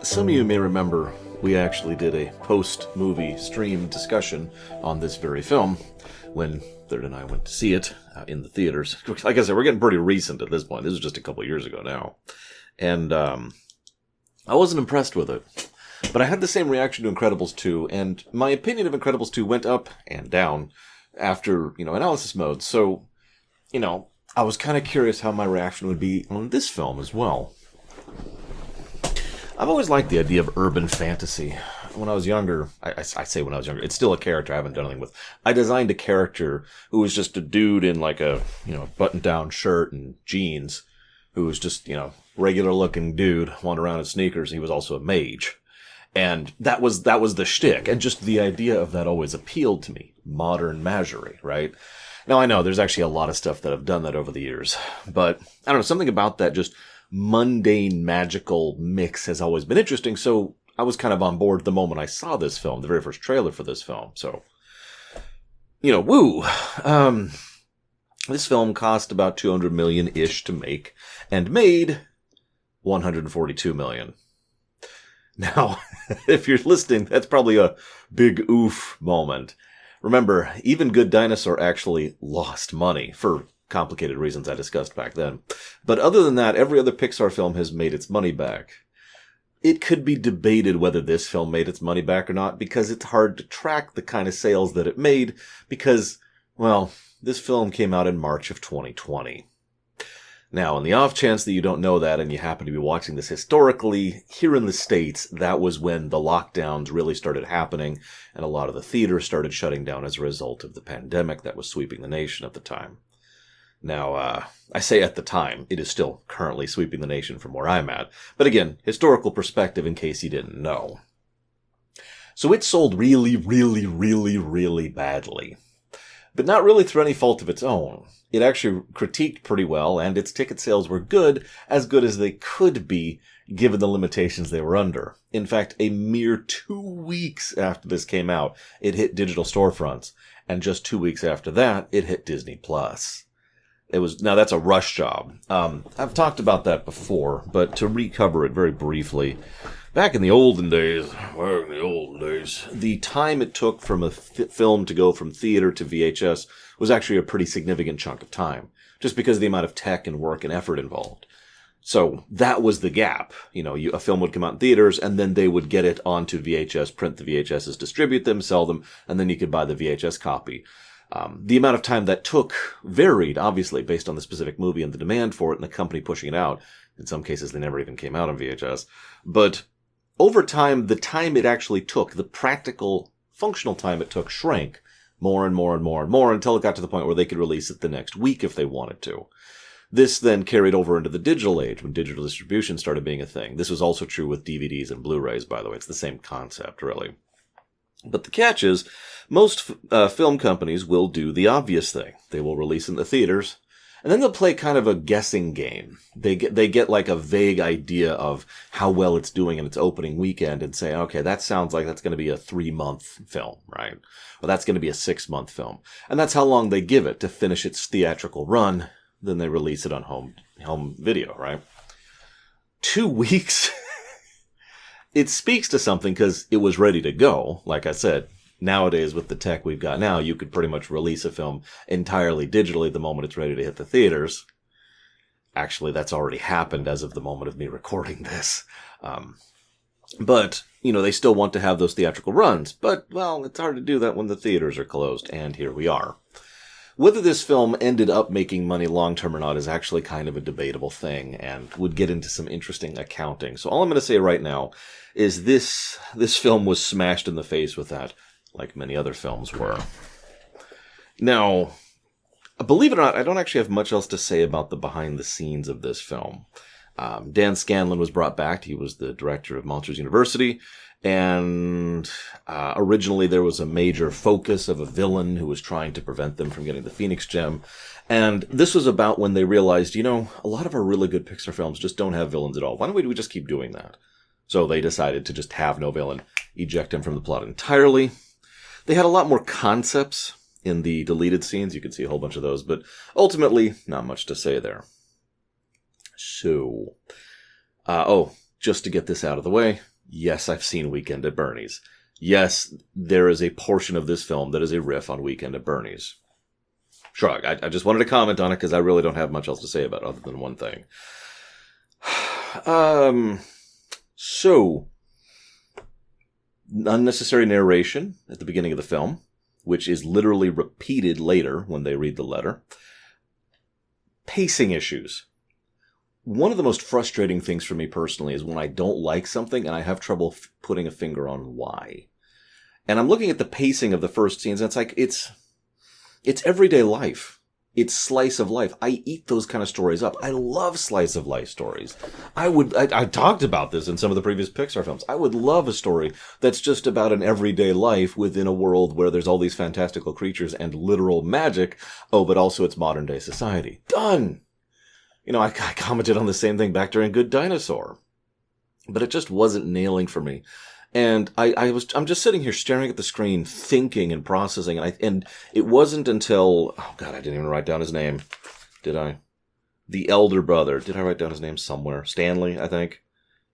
Some of you may remember we actually did a post-movie stream discussion on this very film when Third and I went to see it in the theaters. Like I said, we're getting pretty recent at this point. This was just a couple of years ago now. And I wasn't impressed with it. But I had the same reaction to Incredibles 2, and my opinion of Incredibles 2 went up and down after, analysis mode. So, I was kind of curious how my reaction would be on this film as well. I've always liked the idea of urban fantasy. When I was younger, I say when I was younger, it's still a character I haven't done anything with. I designed a character who was just a dude in like a, button-down shirt and jeans, who was just, regular-looking dude, wandering around in sneakers. He was also a mage. And that was the shtick. And just the idea of that always appealed to me. Modern magerie, right? Now, I know there's actually a lot of stuff that have done that over the years. But, I don't know, something about that just mundane magical mix has always been interesting. So I was kind of on board the moment I saw this film, the very first trailer for this film. So, woo. This film cost about $200 million-ish to make and made $142 million. Now, if you're listening, that's probably a big oof moment. Remember, Even Good Dinosaur actually lost money for complicated reasons I discussed back then. But other than that, every other Pixar film has made its money back. It could be debated whether this film made its money back or not, because it's hard to track the kind of sales that it made, because, well, this film came out in March of 2020. Now, in the off chance that you don't know that and you happen to be watching this historically, here in the States, that was when the lockdowns really started happening, and a lot of the theaters started shutting down as a result of the pandemic that was sweeping the nation at the time. Now, I say at the time, it is still currently sweeping the nation from where I'm at. But again, historical perspective in case you didn't know. So it sold really, really, really, really badly. But not really through any fault of its own. It actually critiqued pretty well, and its ticket sales were good as they could be, given the limitations they were under. In fact, a mere 2 weeks after this came out, it hit digital storefronts. And just 2 weeks after that, it hit Disney+. Now that's a rush job. I've talked about that before, but to recover it very briefly, back in the olden days, the time it took from a film to go from theater to VHS was actually a pretty significant chunk of time, just because of the amount of tech and work and effort involved. So that was the gap. A film would come out in theaters, and then they would get it onto VHS, print the VHSs, distribute them, sell them, and then you could buy the VHS copy. The amount of time that took varied, obviously, based on the specific movie and the demand for it and the company pushing it out. In some cases, they never even came out on VHS. But over time, the time it actually took, the practical, functional time it took, shrank more and more and more and more until it got to the point where they could release it the next week if they wanted to. This then carried over into the digital age, when digital distribution started being a thing. This was also true with DVDs and Blu-rays, by the way. It's the same concept, really. But the catch is, most film companies will do the obvious thing. They will release in the theaters, and then they'll play kind of a guessing game. They get like a vague idea of how well it's doing in its opening weekend and say, okay, that sounds like that's going to be a 3-month film, right? Or that's going to be a 6-month film. And that's how long they give it to finish its theatrical run. Then they release it on home video, right? 2 weeks. It speaks to something because it was ready to go. Like I said, nowadays with the tech we've got now, you could pretty much release a film entirely digitally the moment it's ready to hit the theaters. Actually, that's already happened as of the moment of me recording this. But, they still want to have those theatrical runs. But, well, it's hard to do that when the theaters are closed. And here we are. Whether this film ended up making money long-term or not is actually kind of a debatable thing and would get into some interesting accounting. So all I'm going to say right now is this film was smashed in the face with that, like many other films were. Now, believe it or not, I don't actually have much else to say about the behind-the-scenes of this film. Dan Scanlon was brought back. He was the director of Monsters University. And originally there was a major focus of a villain who was trying to prevent them from getting the Phoenix Gem. And this was about when they realized, a lot of our really good Pixar films just don't have villains at all. Why don't we just keep doing that? So they decided to just have no villain, eject him from the plot entirely. They had a lot more concepts in the deleted scenes. You can see a whole bunch of those, but ultimately, not much to say there. So, just to get this out of the way, Yes, I've seen Weekend at Bernie's. Yes, there is a portion of this film that is a riff on Weekend at Bernie's. Shrug. I just wanted to comment on it because I really don't have much else to say about it other than one thing. So, unnecessary narration at the beginning of the film, which is literally repeated later when they read the letter. Pacing issues. One of the most frustrating things for me personally is when I don't like something and I have trouble putting a finger on why. And I'm looking at the pacing of the first scenes and it's like, it's everyday life. It's slice of life. I eat those kind of stories up. I love slice of life stories. I talked about this in some of the previous Pixar films. I would love a story that's just about an everyday life within a world where there's all these fantastical creatures and literal magic. Oh, but also it's modern day society. Done! You know, I commented on the same thing back during Good Dinosaur. But it just wasn't nailing for me. And I'm just sitting here staring at the screen, thinking and processing, and it wasn't until, oh God, I didn't even write down his name. Did I? The elder brother. Did I write down his name somewhere? Stanley, I think.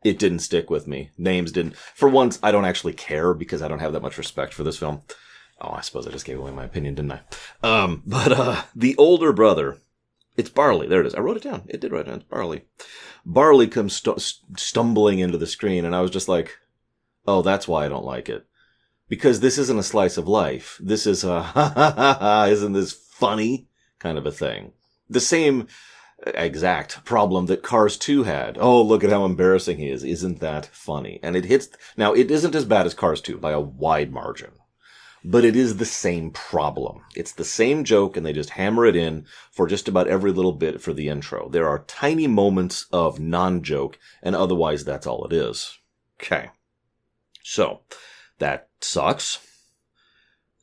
It didn't stick with me. Names didn't. For once, I don't actually care because I don't have that much respect for this film. Oh, I suppose I just gave away my opinion, didn't I? The older brother, it's Barley. There it is. I wrote it down. It did write it down. It's Barley. Barley comes stumbling into the screen, and I was just like, oh, that's why I don't like it. Because this isn't a slice of life. This is a, ha ha ha ha, isn't this funny kind of a thing. The same exact problem that Cars 2 had. Oh, look at how embarrassing he is. Isn't that funny? And it hits, now it isn't as bad as Cars 2 by a wide margin. But it is the same problem. It's the same joke and they just hammer it in for just about every little bit for the intro. There are tiny moments of non-joke and otherwise that's all it is. Okay. So, that sucks.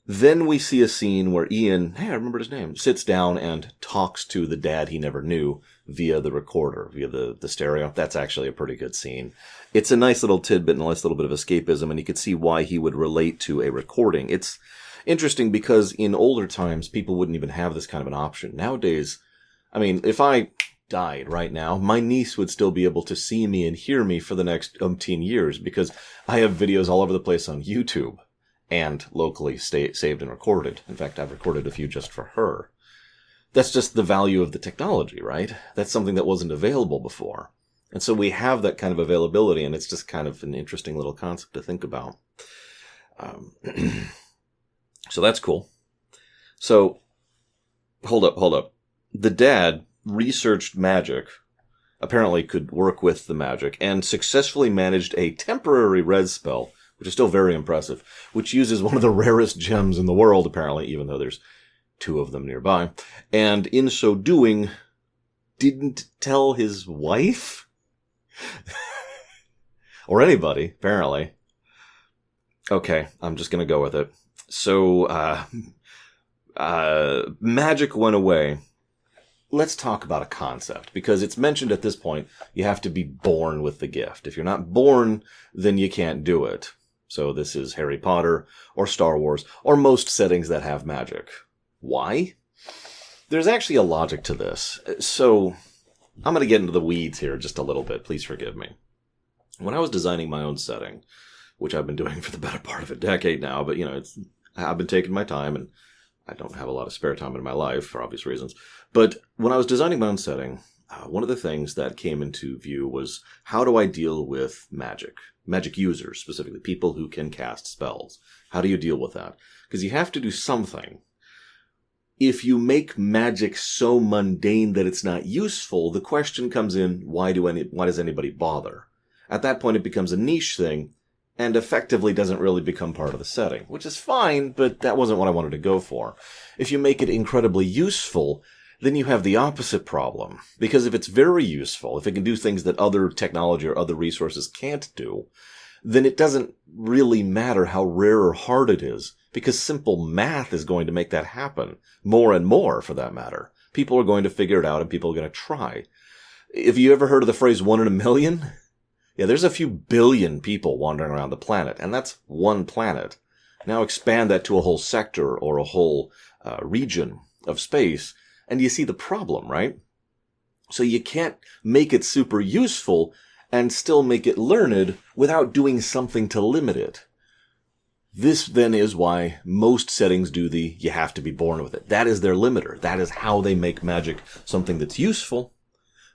Then we see a scene where Ian, hey, I remembered his name, sits down and talks to the dad he never knew via the recorder, via the stereo. That's actually a pretty good scene. It's a nice little tidbit and a nice little bit of escapism, and you can see why he would relate to a recording. It's interesting because in older times, people wouldn't even have this kind of an option. Nowadays, I mean, if I died right now, my niece would still be able to see me and hear me for the next umpteen years because I have videos all over the place on YouTube and locally saved and recorded. In fact, I've recorded a few just for her. That's just the value of the technology, right? That's something that wasn't available before. And so we have that kind of availability, and it's just kind of an interesting little concept to think about. So that's cool. So, hold up. The dad researched magic, apparently could work with the magic, and successfully managed a temporary res spell, which is still very impressive, which uses one of the rarest gems in the world, apparently, even though there's 2 of them nearby. And in so doing, didn't tell his wife? Or anybody, apparently. Okay, I'm just gonna go with it. So, magic went away. Let's talk about a concept, because it's mentioned at this point, you have to be born with the gift. If you're not born, then you can't do it. So this is Harry Potter, or Star Wars, or most settings that have magic. Why? There's actually a logic to this. So, I'm going to get into the weeds here just a little bit, please forgive me. When I was designing my own setting, which I've been doing for the better part of a decade now, but I've been taking my time, and I don't have a lot of spare time in my life for obvious reasons. But when I was designing my own setting, one of the things that came into view was how do I deal with magic? Magic users, specifically people who can cast spells. How do you deal with that? Because you have to do something. If you make magic so mundane that it's not useful, the question comes in, why does anybody bother? At that point, it becomes a niche thing, and effectively doesn't really become part of the setting, which is fine, but that wasn't what I wanted to go for. If you make it incredibly useful, then you have the opposite problem. Because if it's very useful, if it can do things that other technology or other resources can't do, then it doesn't really matter how rare or hard it is, because simple math is going to make that happen. More and more, for that matter. People are going to figure it out, and people are going to try. Have you ever heard of the phrase 1 in a million? Yeah, there's a few billion people wandering around the planet, and that's one planet. Now expand that to a whole sector or a whole region of space, and you see the problem, right? So you can't make it super useful and still make it learned without doing something to limit it. This then is why most settings do the you have to be born with it. That is their limiter. That is how they make magic something that's useful,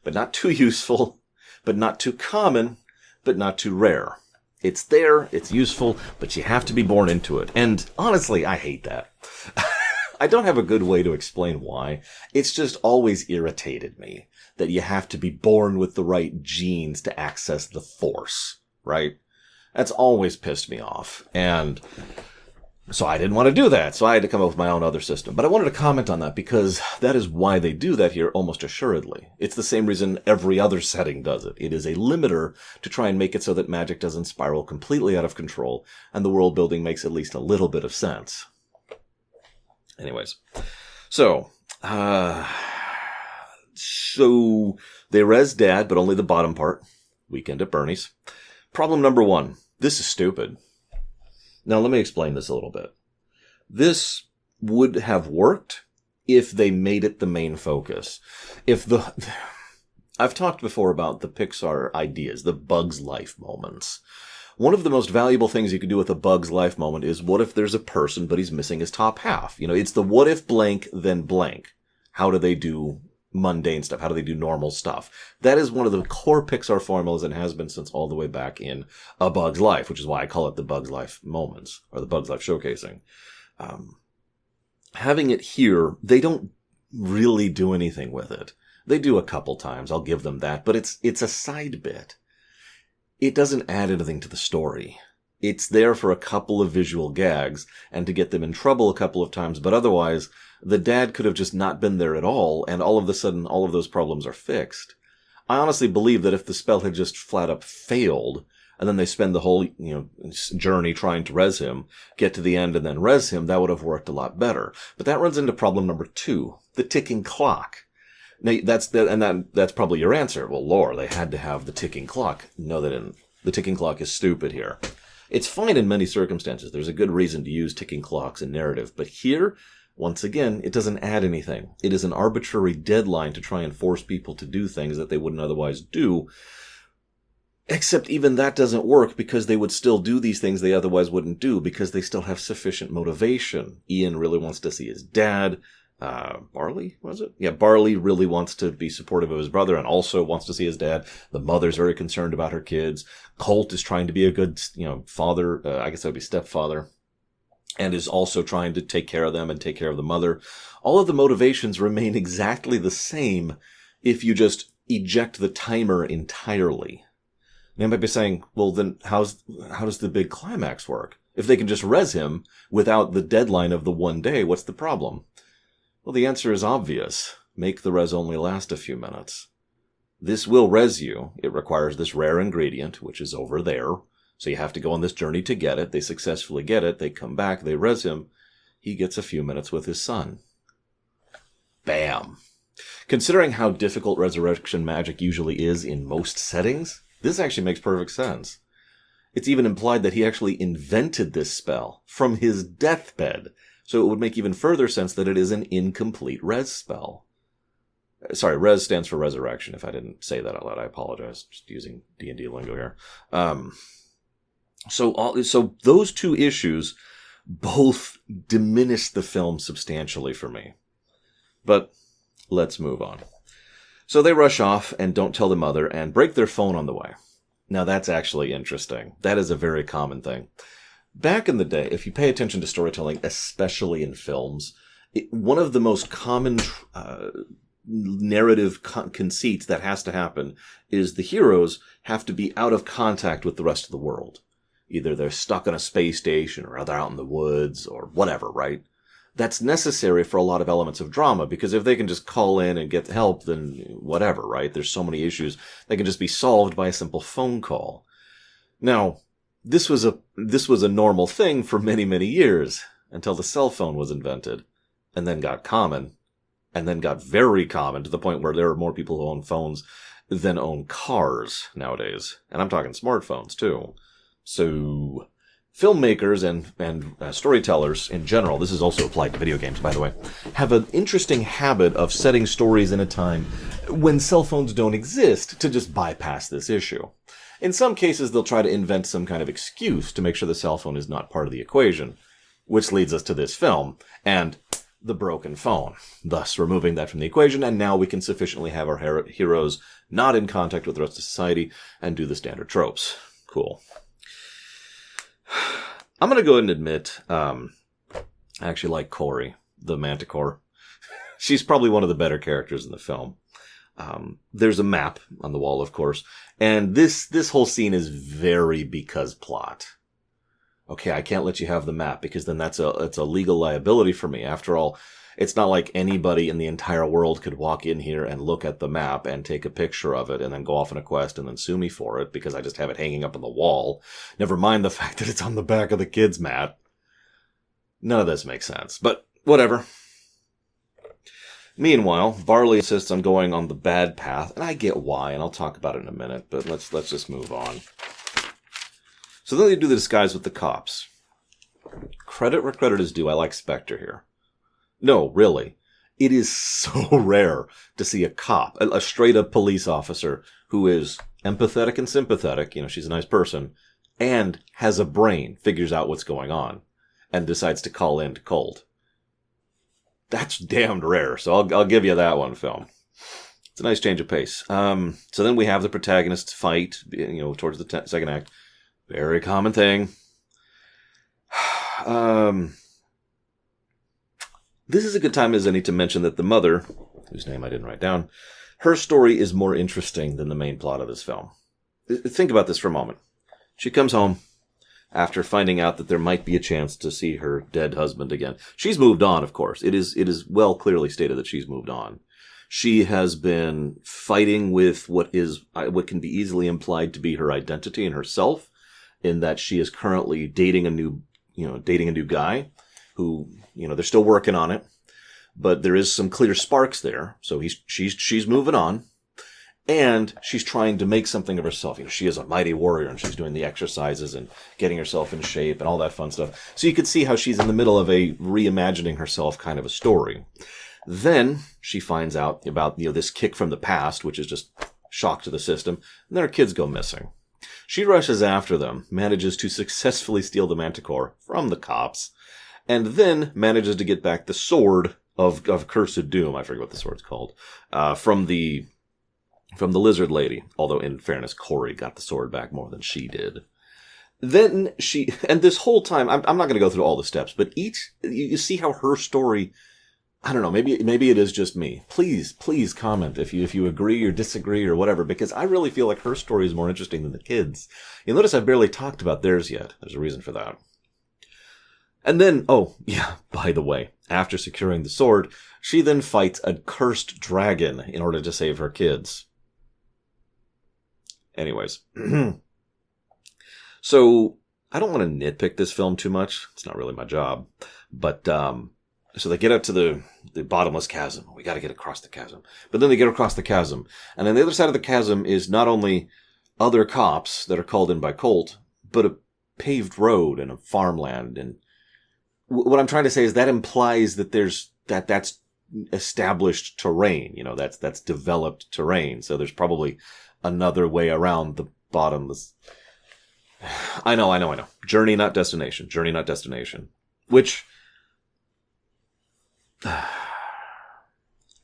but not too useful, but not too common, but not too rare. It's there, it's useful, but you have to be born into it. And honestly, I hate that. I don't have a good way to explain why. It's just always irritated me that you have to be born with the right genes to access the Force, right? That's always pissed me off. And so I didn't want to do that. So I had to come up with my own other system. But I wanted to comment on that because that is why they do that here almost assuredly. It's the same reason every other setting does it. It is a limiter to try and make it so that magic doesn't spiral completely out of control and the world building makes at least a little bit of sense. Anyways. So they res Dad, but only the bottom part. Weekend at Bernie's. Problem number 1. This is stupid. Now, let me explain this a little bit. This would have worked if they made it the main focus. I've talked before about the Pixar ideas, the Bug's Life moments. One of the most valuable things you could do with a Bug's Life moment is, what if there's a person, but he's missing his top half? It's the what if blank, then blank. How do they do mundane stuff? How do they do normal stuff? That is one of the core Pixar formulas and has been since all the way back in A Bug's Life, which is why I call it the Bug's Life moments, or the Bug's Life showcasing. Having it here, they don't really do anything with it. They do a couple times, I'll give them that, but it's a side bit. It doesn't add anything to the story. It's there for a couple of visual gags and to get them in trouble a couple of times, but otherwise, the dad could have just not been there at all, and all of a sudden, all of those problems are fixed. I honestly believe that if the spell had just flat up failed, and then they spend the whole, journey trying to res him, get to the end and then res him, that would have worked a lot better. But that runs into problem number 2, the ticking clock. Now, that's probably your answer. Well, lore, they had to have the ticking clock. No, they didn't. The ticking clock is stupid here. It's fine in many circumstances. There's a good reason to use ticking clocks in narrative. But here, once again, it doesn't add anything. It is an arbitrary deadline to try and force people to do things that they wouldn't otherwise do. Except even that doesn't work because they would still do these things they otherwise wouldn't do because they still have sufficient motivation. Ian really wants to see his dad. Barley, was it? Yeah, Barley really wants to be supportive of his brother and also wants to see his dad. The mother's very concerned about her kids. Colt is trying to be a good, father. I guess that would be stepfather. And is also trying to take care of them and take care of the mother. All of the motivations remain exactly the same if you just eject the timer entirely. They might be saying, well, then how does the big climax work? If they can just res him without the deadline of the one day, what's the problem? Well, the answer is obvious. Make the res only last a few minutes. This will res you. It requires this rare ingredient, which is over there. So you have to go on this journey to get it. They successfully get it. They come back. They res him. He gets a few minutes with his son. Bam. Considering how difficult resurrection magic usually is in most settings, this actually makes perfect sense. It's even implied that he actually invented this spell from his deathbed, so it would make even further sense that it is an incomplete res spell. Sorry, res stands for resurrection. If I didn't say that out loud, I apologize. Just using D&D lingo here. So those two issues both diminish the film substantially for me. But let's move on. So they rush off and don't tell the mother and break their phone on the way. Now that's actually interesting. That is a very common thing. Back in the day, if you pay attention to storytelling, especially in films, one of the most common narrative conceits that has to happen is the heroes have to be out of contact with the rest of the world. Either they're stuck on a space station or they're out in the woods or whatever, right? That's necessary for a lot of elements of drama, because if they can just call in and get help, then whatever, right? There's so many issues that can just be solved by a simple phone call. Now, this was a normal thing for many, many years until the cell phone was invented, and then got common, and then got very common to the point where there are more people who own phones than own cars nowadays. And I'm talking smartphones too. So filmmakers and storytellers in general, this is also applied to video games, by the way, have an interesting habit of setting stories in a time when cell phones don't exist to just bypass this issue. In some cases, they'll try to invent some kind of excuse to make sure the cell phone is not part of the equation, which leads us to this film and the broken phone, thus removing that from the equation, and now we can sufficiently have our heroes not in contact with the rest of society and do the standard tropes. Cool. I'm going to go ahead and admit, I actually like Corey, the Manticore. She's probably one of the better characters in the film. There's a map on the wall, of course, and this whole scene is very because plot. Okay, I can't let you have the map because then it's a legal liability for me. After all, it's not like anybody in the entire world could walk in here and look at the map and take a picture of it and then go off on a quest and then sue me for it because I just have it hanging up on the wall. Never mind the fact that it's on the back of the kid's mat. None of this makes sense, but whatever. Meanwhile, Barley insists on going on the bad path, and I get why, and I'll talk about it in a minute, but let's just move on. So then they do the disguise with the cops. Credit where credit is due, I like Spectre here. No, really. It is so rare to see a cop, a straight-up police officer, who is empathetic and sympathetic, she's a nice person, and has a brain, figures out what's going on, and decides to call in to Cold. That's damned rare, so I'll give you that one, film. It's a nice change of pace. So then we have the protagonists fight, towards the second act. Very common thing. This is a good time as any to mention that the mother, whose name I didn't write down, her story is more interesting than the main plot of this film. Think about this for a moment. She comes home after finding out that there might be a chance to see her dead husband again. She's moved on, of course. It is well clearly stated that she's moved on. She has been fighting with what can be easily implied to be her identity and herself, in that she is currently dating a new guy who, they're still working on it, but there is some clear sparks there. So she's moving on. And she's trying to make something of herself. She is a mighty warrior, and she's doing the exercises and getting herself in shape and all that fun stuff. So you can see how she's in the middle of a reimagining herself kind of a story. Then she finds out about, this kick from the past, which is just shock to the system, and then her kids go missing. She rushes after them, manages to successfully steal the Manticore from the cops, and then manages to get back the sword of Cursed Doom. I forget what the sword's called. From the lizard lady, although in fairness, Corey got the sword back more than she did. Then and this whole time, I'm not going to go through all the steps, but you see how her story, I don't know, maybe it is just me. Please comment if you agree or disagree or whatever, because I really feel like her story is more interesting than the kids. You'll notice I've barely talked about theirs yet. There's a reason for that. And then, by the way, after securing the sword, she then fights a cursed dragon in order to save her kids. Anyways, so I don't want to nitpick this film too much. It's not really my job. But so they get up to the bottomless chasm. We got to get across the chasm. But then they get across the chasm. And on the other side of the chasm is not only other cops that are called in by Colt, but a paved road and a farmland. And what I'm trying to say is that implies that that's established terrain. That's developed terrain. So there's probably another way around the bottomless. I know. Journey, not destination. Journey, not destination. Which,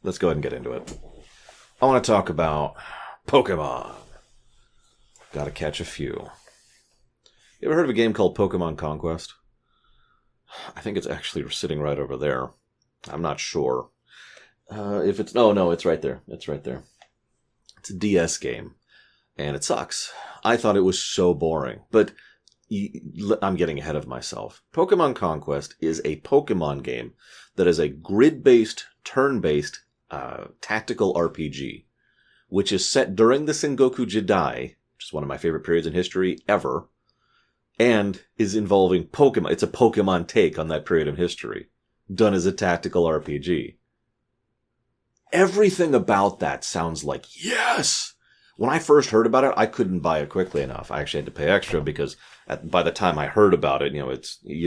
let's go ahead and get into it. I want to talk about Pokemon. Gotta catch a few. You ever heard of a game called Pokemon Conquest? I think it's actually sitting right over there. I'm not sure. If it's... No, it's right there. It's right there. It's a DS game, and it sucks. I thought it was so boring, but I'm getting ahead of myself. Pokemon Conquest is a Pokemon game that is a grid-based, turn-based, tactical RPG, which is set during the Sengoku Jidai, which is one of my favorite periods in history ever, and is involving Pokemon. It's a Pokemon take on that period of history, done as a tactical RPG. Everything about that sounds like, yes! When I first heard about it, I couldn't buy it quickly enough. I actually had to pay extra because by the time I heard about it,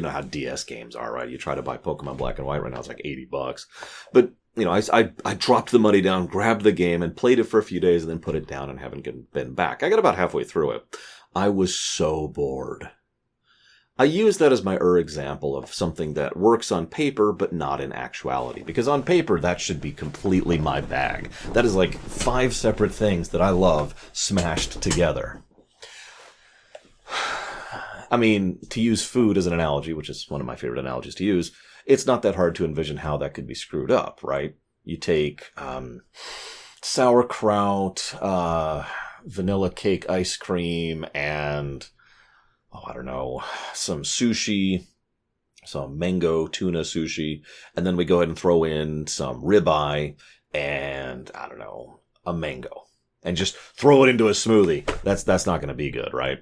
how DS games are, right? You try to buy Pokemon Black and White right now, it's like $80. But I dropped the money down, grabbed the game, and played it for a few days, and then put it down and haven't been back. I got about halfway through it. I was so bored. I use that as my example of something that works on paper, but not in actuality. Because on paper, that should be completely my bag. That is like 5 separate things that I love smashed together. I mean, to use food as an analogy, which is one of my favorite analogies to use, it's not that hard to envision how that could be screwed up, right? You take sauerkraut, vanilla cake ice cream, and, I don't know, some sushi, some mango tuna sushi, and then we go ahead and throw in some ribeye and, I don't know, a mango. And just throw it into a smoothie. That's not going to be good, right?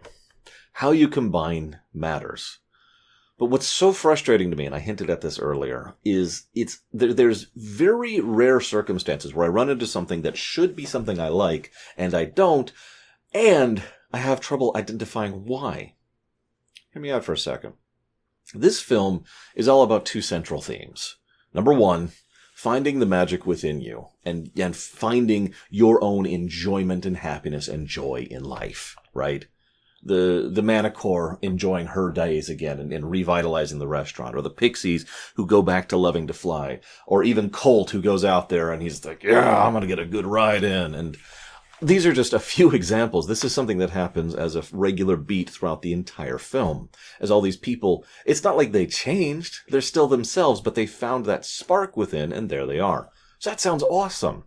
How you combine matters. But what's so frustrating to me, and I hinted at this earlier, is there's very rare circumstances where I run into something that should be something I like, and I don't, and I have trouble identifying why. Hear me out for a second. This film is all about 2 central themes. Number 1, finding the magic within you, and finding your own enjoyment and happiness and joy in life, right? The Manicore enjoying her days again and revitalizing the restaurant, or the Pixies who go back to loving to fly, or even Colt who goes out there and he's like, yeah, I'm going to get a good ride in. And these are just a few examples. This is something that happens as a regular beat throughout the entire film. As all these people, it's not like they changed. They're still themselves, but they found that spark within, and there they are. So that sounds awesome.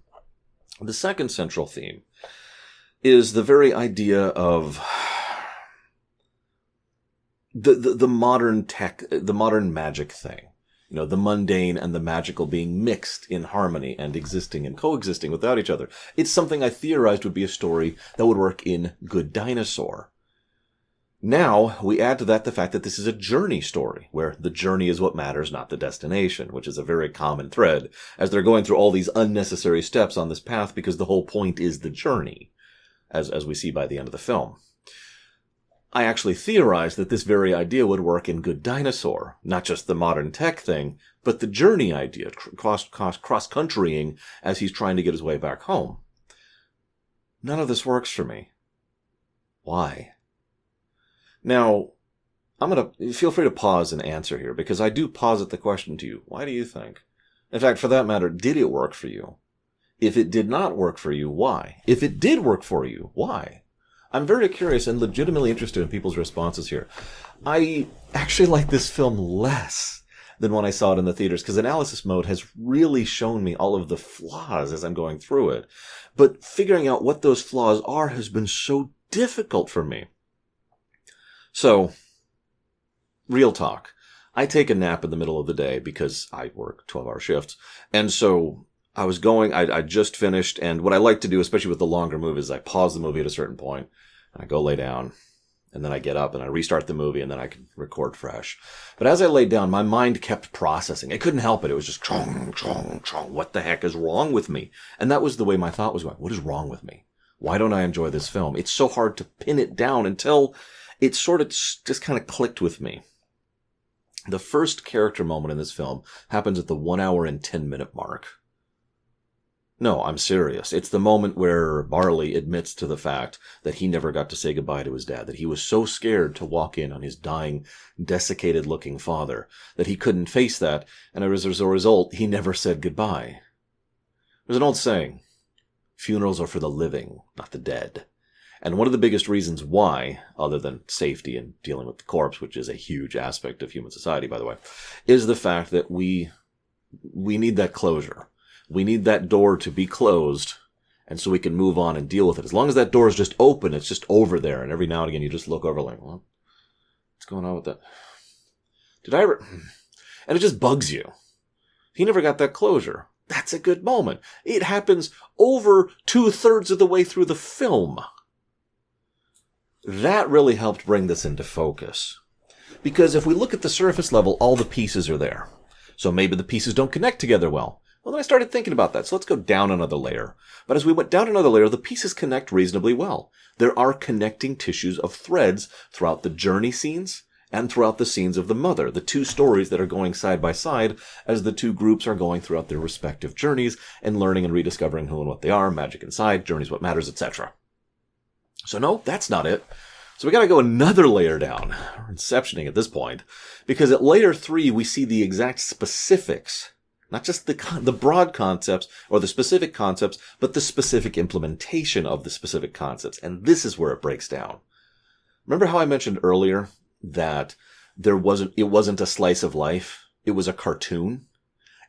The second central theme is the very idea of the modern tech, the modern magic thing. The mundane and the magical being mixed in harmony and existing and coexisting without each other. It's something I theorized would be a story that would work in Good Dinosaur. Now, we add to that the fact that this is a journey story, where the journey is what matters, not the destination, which is a very common thread, as they're going through all these unnecessary steps on this path because the whole point is the journey, as we see by the end of the film. I actually theorized that this very idea would work in Good Dinosaur. Not just the modern tech thing, but the journey idea, cross-countrying as he's trying to get his way back home. None of this works for me. Why? Now, feel free to pause and answer here, because I do posit the question to you. Why do you think? In fact, for that matter, did it work for you? If it did not work for you, why? If it did work for you, why? I'm very curious and legitimately interested in people's responses here. I actually like this film less than when I saw it in the theaters, because analysis mode has really shown me all of the flaws as I'm going through it. But figuring out what those flaws are has been so difficult for me. So, real talk. I take a nap in the middle of the day because I work 12-hour shifts. And so I just finished, and what I like to do, especially with the longer movies, is I pause the movie at a certain point, and I go lay down, and then I get up and I restart the movie, and then I can record fresh. But as I laid down, my mind kept processing. I couldn't help it. It was just chong, chong, chong. What the heck is wrong with me? And that was the way my thought was going. What is wrong with me? Why don't I enjoy this film? It's so hard to pin it down until it sort of just kind of clicked with me. The first character moment in this film happens at the 1 hour and 10-minute mark. No, I'm serious. It's the moment where Barley admits to the fact that he never got to say goodbye to his dad, that he was so scared to walk in on his dying, desiccated-looking father, that he couldn't face that, and as a result, he never said goodbye. There's an old saying, funerals are for the living, not the dead. And one of the biggest reasons why, other than safety and dealing with the corpse, which is a huge aspect of human society, by the way, is the fact that we need that closure. We need that door to be closed, and so we can move on and deal with it. As long as that door is just open, it's just over there, and every now and again you just look over like, well, what's going on with that? Did I ever... And it just bugs you. He never got that closure. That's a good moment. It happens over 2/3 of the way through the film. That really helped bring this into focus. Because if we look at the surface level, all the pieces are there. So maybe the pieces don't connect together well. Well, then I started thinking about that, so let's go down another layer. But as we went down another layer, the pieces connect reasonably well. There are connecting tissues of threads throughout the journey scenes and throughout the scenes of the mother, the two stories that are going side by side as the two groups are going throughout their respective journeys and learning and rediscovering who and what they are, magic inside, journeys what matters, etc. So no, that's not it. So we got to go another layer down. We're inceptioning at this point, because at layer 3 we see the exact specifics, not just the broad concepts or the specific concepts, but the specific implementation of the specific concepts. And this is where it breaks down. Remember how I mentioned earlier that it wasn't a slice of life, it was a cartoon?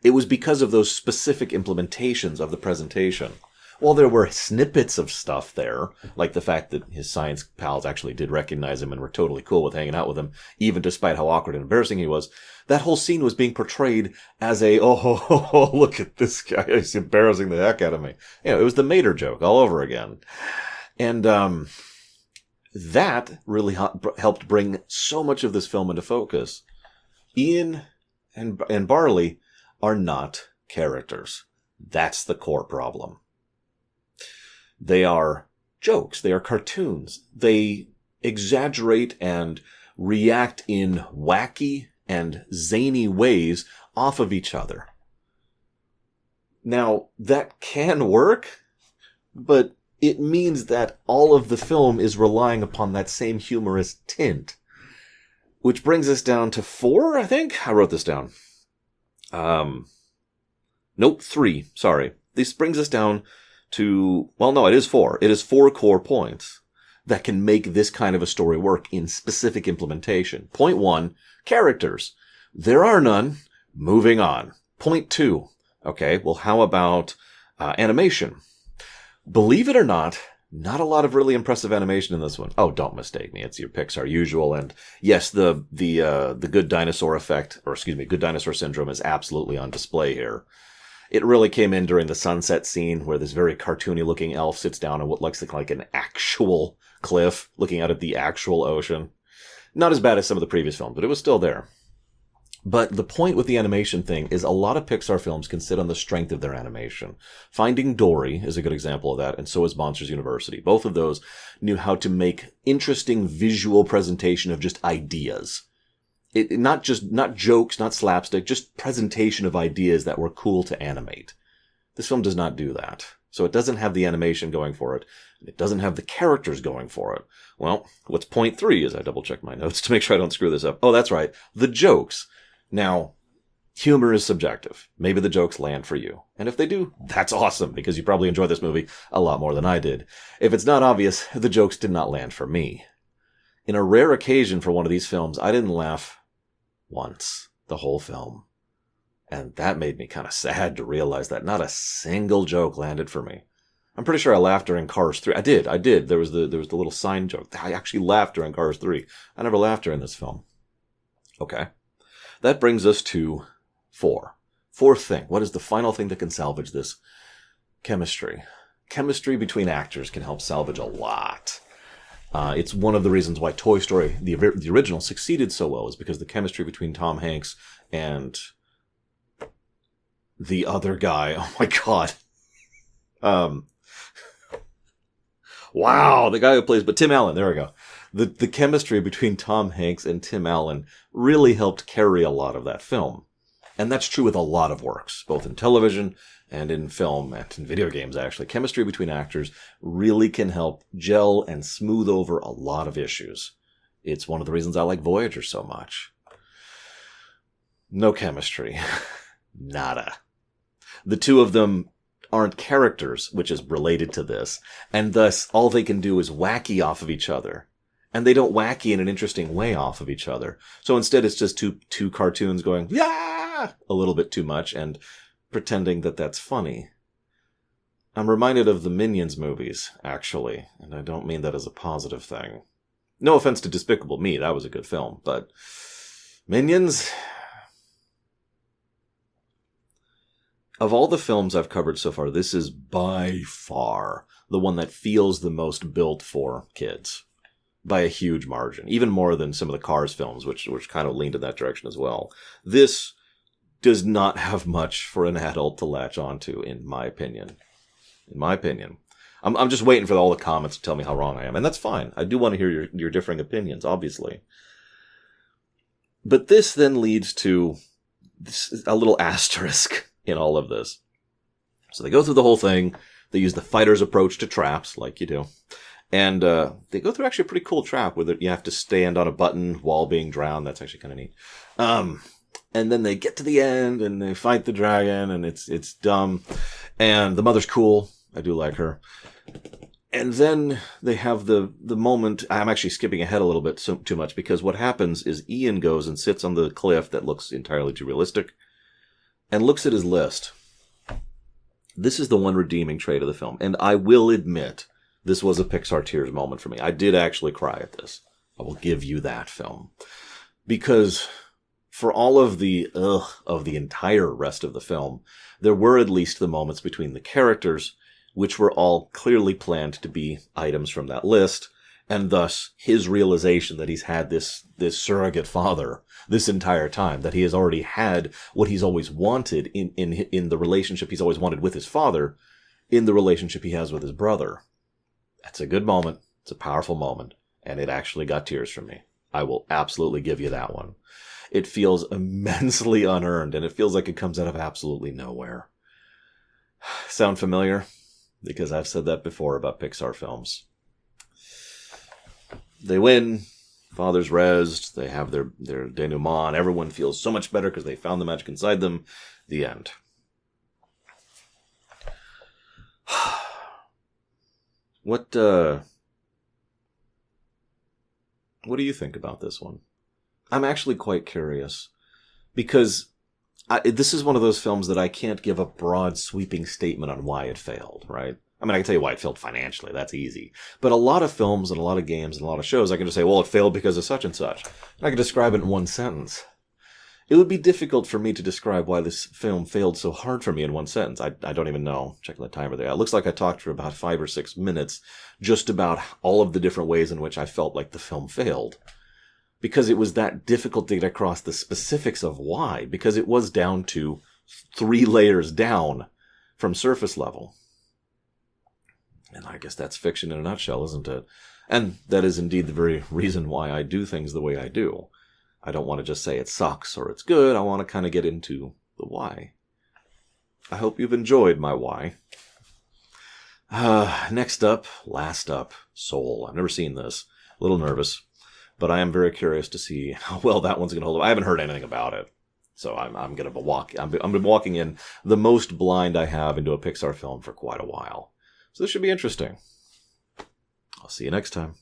It was because of those specific implementations of the presentation. Well, there were snippets of stuff there, like the fact that his science pals actually did recognize him and were totally cool with hanging out with him, even despite how awkward and embarrassing he was. That whole scene was being portrayed as look at this guy, he's embarrassing the heck out of me. You know, it was the Mater joke all over again. And that really helped bring so much of this film into focus. Ian and Barley are not characters. That's the core problem. They are jokes. They are cartoons. They exaggerate and react in wacky and zany ways off of each other. Now, that can work, but it means that all of the film is relying upon that same humorous tint. Which brings us down to 4, I think? I wrote this down. Nope, 3. Sorry. This brings us down to, well, no, it is 4. It is 4 core points that can make this kind of a story work in specific implementation. Point 1, characters. There are none. Moving on. Point 2. Okay, well, how about animation? Believe it or not a lot of really impressive animation in this one. Oh, don't mistake me. It's your Pixar usual. And yes, the good dinosaur effect, or excuse me, good dinosaur syndrome is absolutely on display here. It really came in during the sunset scene where this very cartoony looking elf sits down on what looks like an actual cliff looking out at the actual ocean. Not as bad as some of the previous films, but it was still there. But the point with the animation thing is a lot of Pixar films can sit on the strength of their animation. Finding Dory is a good example of that, and so is Monsters University. Both of those knew how to make interesting visual presentation of just ideas. Not jokes, not slapstick, just presentation of ideas that were cool to animate. This film does not do that. So it doesn't have the animation going for it. It doesn't have the characters going for it. Well, what's point 3 as I double check my notes to make sure I don't screw this up. Oh, that's right. The jokes. Now, humor is subjective. Maybe the jokes land for you. And if they do, that's awesome, because you probably enjoyed this movie a lot more than I did. If it's not obvious, the jokes did not land for me. In a rare occasion for one of these films, I didn't laugh once the whole film. And that made me kind of sad to realize that not a single joke landed for me. I'm pretty sure I laughed during Cars 3. I did. There was the little sign joke. I actually laughed during Cars 3. I never laughed during this film. Okay. That brings us to 4. Fourth thing. What is the final thing that can salvage this? Chemistry. Chemistry between actors can help salvage a lot. It's one of the reasons why Toy Story, the original, succeeded so well, is because the chemistry between Tom Hanks and the other guy. Oh my god. Wow, the guy who plays, but Tim Allen, there we go. The chemistry between Tom Hanks and Tim Allen really helped carry a lot of that film. And that's true with a lot of works, both in television and in film and in video games, actually. Chemistry between actors really can help gel and smooth over a lot of issues. It's one of the reasons I like Voyager so much. No chemistry. Nada. The two of them aren't characters, which is related to this, and thus all they can do is wacky off of each other. And they don't wacky in an interesting way off of each other. So instead it's just two cartoons going, yeah, a little bit too much, and pretending that that's funny. I'm reminded of the Minions movies, actually, and I don't mean that as a positive thing. No offense to Despicable Me, that was a good film, but Minions... Of all the films I've covered so far, this is by far the one that feels the most built for kids. By a huge margin. Even more than some of the Cars films, which kind of leaned in that direction as well. This does not have much for an adult to latch onto, in my opinion. I'm just waiting for all the comments to tell me how wrong I am, and that's fine. I do want to hear your differing opinions, obviously. But this then leads to a little asterisk in all of this. So they go through the whole thing. They use the fighter's approach to traps, like you do. And they go through actually a pretty cool trap where you have to stand on a button while being drowned. That's actually kind of neat. And then they get to the end and they fight the dragon, and it's dumb. And the mother's cool. I do like her. And then they have the moment. I'm actually skipping ahead a little bit too much, because what happens is Ian goes and sits on the cliff that looks entirely too realistic and looks at his list. This is the one redeeming trait of the film. And I will admit, this was a Pixar tears moment for me. I did actually cry at this. I will give you that, film. Because for all of the entire rest of the film, there were at least the moments between the characters, which were all clearly planned to be items from that list, and thus his realization that he's had this surrogate father this entire time, that he has already had what he's always wanted in the relationship he's always wanted with his father, in the relationship he has with his brother. That's a good moment. It's a powerful moment. And it actually got tears from me. I will absolutely give you that one. It feels immensely unearned, and it feels like it comes out of absolutely nowhere. Sound familiar? Because I've said that before about Pixar films. They win. Father's rezzed. They have their denouement. Everyone feels so much better because they found the magic inside them. The end. What do you think about this one? I'm actually quite curious, because this is one of those films that I can't give a broad, sweeping statement on why it failed, right? I mean, I can tell you why it failed financially. That's easy. But a lot of films and a lot of games and a lot of shows, I can just say, well, it failed because of such and such. And I can describe it in one sentence. It would be difficult for me to describe why this film failed so hard for me in one sentence. I don't even know. Checking the timer there. It looks like I talked for about 5 or 6 minutes just about all of the different ways in which I felt like the film failed. Because it was that difficult to get across the specifics of why. Because it was down to 3 layers down from surface level. And I guess that's fiction in a nutshell, isn't it? And that is indeed the very reason why I do things the way I do. I don't want to just say it sucks or it's good. I want to kind of get into the why. I hope you've enjoyed my why. Next up, last up, Soul. I've never seen this. A little nervous. But I am very curious to see how well that one's going to hold up. I haven't heard anything about it. So I'm going to I'm walking in the most blind I have into a Pixar film for quite a while. So this should be interesting. I'll see you next time.